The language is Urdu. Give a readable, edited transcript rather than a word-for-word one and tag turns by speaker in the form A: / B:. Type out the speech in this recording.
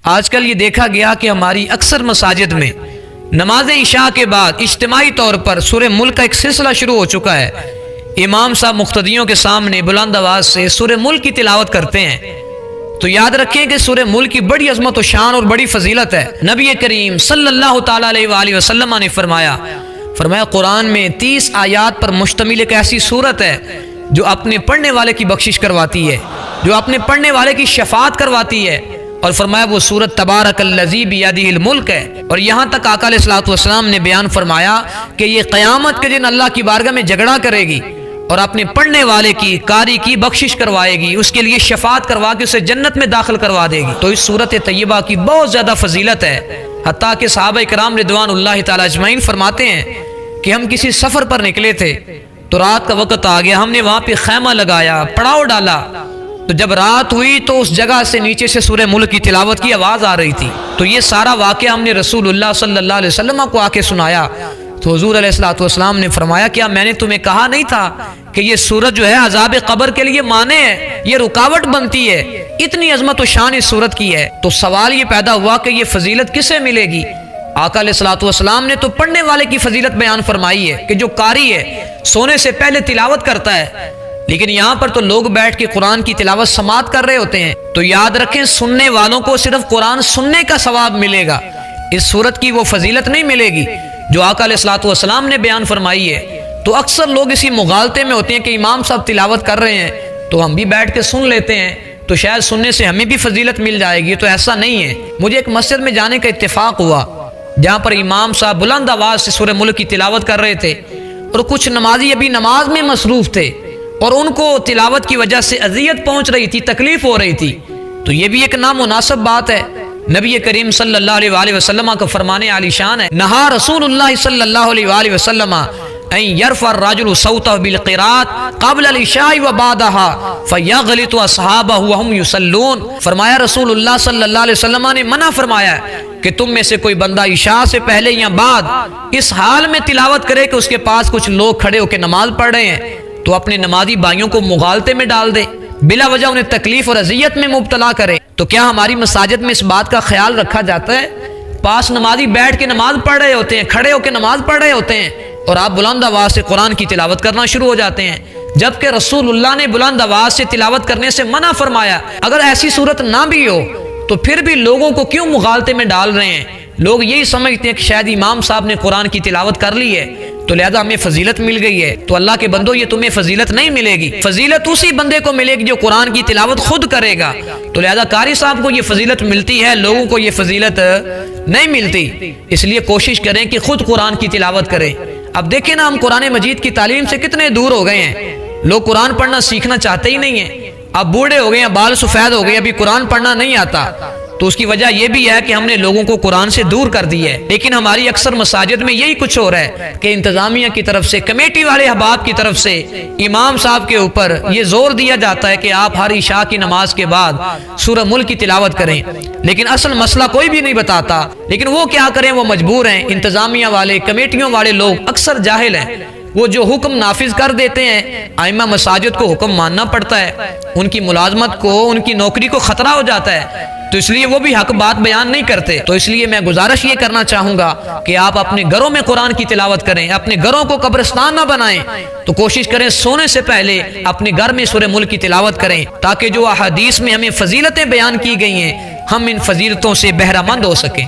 A: آج کل یہ دیکھا گیا کہ ہماری اکثر مساجد میں نماز عشاء کے بعد اجتماعی طور پر سورہ ملک کا ایک سلسلہ شروع ہو چکا ہے۔ امام صاحب مقتدیوں کے سامنے بلند آواز سے سورہ ملک کی تلاوت کرتے ہیں۔ تو یاد رکھیں کہ سورہ ملک کی بڑی عظمت و شان اور بڑی فضیلت ہے۔ نبی کریم صلی اللہ تعالیٰ علیہ وآلہ وسلم نے فرمایا قرآن میں 30 آیات پر مشتمل ایک ایسی سورت ہے جو اپنے پڑھنے والے کی بخشش کرواتی ہے، جو اپنے پڑھنے والے کی شفاعت کرواتی ہے، اور فرمایا وہ سورت تبارک الذی بیدہ الملک ہے۔ اور یہاں تک آقا علیہ الصلوۃ والسلام نے بیان فرمایا کہ یہ قیامت کے دن اللہ کی بارگاہ میں جھگڑا کرے گی اور اپنے پڑھنے والے کی قاری کی بخشش کروائے گی، اس کے لیے شفاعت کروا کے اسے جنت میں داخل کروا دے گی۔ تو اس سورت طیبہ کی بہت زیادہ فضیلت ہے، حتیٰ کہ صحابہ کرام رضوان اللہ تعالی اجمعین فرماتے ہیں کہ ہم کسی سفر پر نکلے تھے تو رات کا وقت آ گیا، ہم نے وہاں پہ خیمہ لگایا، پڑاؤ ڈالا، تو جب رات ہوئی تو اس جگہ سے نیچے سے سورہ ملک کی تلاوت کی آواز آ رہی تھی۔ تو یہ سارا واقعہ ہم نے رسول اللہ صلی اللہ علیہ وسلم کو آ کے سنایا تو حضور علیہ الصلوۃ والسلام نے فرمایا کیا میں نے تمہیں کہا نہیں تھا کہ یہ سورت جو ہے عذاب قبر کے لیے مانع ہے، یہ رکاوٹ بنتی ہے، اتنی عظمت و شان اس سورت کی ہے۔ تو سوال یہ پیدا ہوا کہ یہ فضیلت کسے ملے گی؟ آقا علیہ الصلوۃ والسلام نے تو پڑھنے والے کی فضیلت بیان فرمائی ہے کہ جو قاری ہے سونے سے پہلے تلاوت کرتا ہے، لیکن یہاں پر تو لوگ بیٹھ کے قرآن کی تلاوت سماعت کر رہے ہوتے ہیں۔ تو یاد رکھیں سننے والوں کو صرف قرآن سننے کا ثواب ملے گا، اس سورت کی وہ فضیلت نہیں ملے گی جو آقا علیہ الصلوۃ والسلام نے بیان فرمائی ہے۔ تو اکثر لوگ اسی مغالطے میں ہوتے ہیں کہ امام صاحب تلاوت کر رہے ہیں تو ہم بھی بیٹھ کے سن لیتے ہیں تو شاید سننے سے ہمیں بھی فضیلت مل جائے گی، تو ایسا نہیں ہے۔ مجھے ایک مسجد میں جانے کا اتفاق ہوا جہاں پر امام صاحب بلند آواز سے سورہ ملک کی تلاوت کر رہے تھے اور کچھ نمازی ابھی نماز میں مصروف تھے اور ان کو تلاوت کی وجہ سے اذیت پہنچ رہی تھی، تکلیف ہو رہی تھی۔ تو یہ بھی ایک نامناسب بات ہے۔ نبی کریم صلی اللہ علیہ وآلہ وسلم کا فرمان عالی شان ہے، نہا رسول اللہ صلی اللہ علیہ وآلہ وسلم ان یرفع الرجل صوته بالقراءة قبل العشاء وبعدها فیغلط اصحابہ وهم یصلون۔ فرمایا رسول اللہ صلی اللہ علیہ وسلم نے منع فرمایا ہے کہ تم میں سے کوئی بندہ عشاء سے پہلے یا بعد اس حال میں تلاوت کرے کہ اس کے پاس کچھ لوگ کھڑے ہو کے نماز پڑھ رہے ہیں تو اپنے نمازی بھائیوں کو مغالطے میں ڈال دے، بلا وجہ انہیں تکلیف اور اذیت میں مبتلا کرے۔ تو کیا ہماری مساجد میں اس بات کا خیال رکھا جاتا ہے؟ پاس نمازی بیٹھ کے نماز پڑھ رہے ہوتے ہیں، کھڑے ہو کے نماز پڑھ رہے ہوتے ہیں اور آپ بلند آواز سے قرآن کی تلاوت کرنا شروع ہو جاتے ہیں، جبکہ رسول اللہ نے بلند آواز سے تلاوت کرنے سے منع فرمایا۔ اگر ایسی صورت نہ بھی ہو تو پھر بھی لوگوں کو کیوں مغالطے میں ڈال رہے ہیں؟ لوگ یہی سمجھتے ہیں کہ شاید امام صاحب نے قرآن کی تلاوت کر لی ہے تو لہذا ہمیں فضیلت مل گئی ہے۔ تو اللہ کے بندو یہ تمہیں فضیلت نہیں ملے گی، فضیلت اسی بندے کو ملے گی جو قرآن کی تلاوت خود کرے گا۔ تو لہذا قاری صاحب کو یہ فضیلت ملتی ہے، لوگوں کو یہ فضیلت نہیں ملتی۔ اس لیے کوشش کریں کہ خود قرآن کی تلاوت کریں۔ اب دیکھیں نا ہم قرآن مجید کی تعلیم سے کتنے دور ہو گئے ہیں، لوگ قرآن پڑھنا سیکھنا چاہتے ہی نہیں ہیں۔ اب بوڑھے ہو گئے ہیں، بال سفید ہو گئے، ابھی قرآن پڑھنا نہیں آتا۔ تو اس کی وجہ یہ بھی ہے کہ ہم نے لوگوں کو قرآن سے دور کر دی ہے۔ لیکن ہماری اکثر مساجد میں یہی کچھ ہو رہا ہے کہ انتظامیہ کی طرف سے، کمیٹی والے احباب کی طرف سے امام صاحب کے اوپر یہ زور دیا جاتا ہے کہ آپ ہر عشاء کی نماز کے بعد سورہ ملک کی تلاوت کریں، لیکن اصل مسئلہ کوئی بھی نہیں بتاتا۔ لیکن وہ کیا کریں، وہ مجبور ہیں۔ انتظامیہ والے، کمیٹیوں والے لوگ اکثر جاہل ہیں، وہ جو حکم نافذ کر دیتے ہیں، ائمہ مساجد کو حکم ماننا پڑتا ہے، ان کی ملازمت کو، ان کی نوکری کو خطرہ ہو جاتا ہے، تو اس لیے وہ بھی حق بات بیان نہیں کرتے۔ تو اس لیے میں گزارش یہ کرنا چاہوں گا کہ آپ اپنے گھروں میں قرآن کی تلاوت کریں، اپنے گھروں کو قبرستان نہ بنائیں، تو کوشش کریں سونے سے پہلے اپنے گھر میں سورہ ملک کی تلاوت کریں، تاکہ جو احادیث میں ہمیں فضیلتیں بیان کی گئی ہیں ہم ان فضیلتوں سے بہرہ مند ہو سکیں۔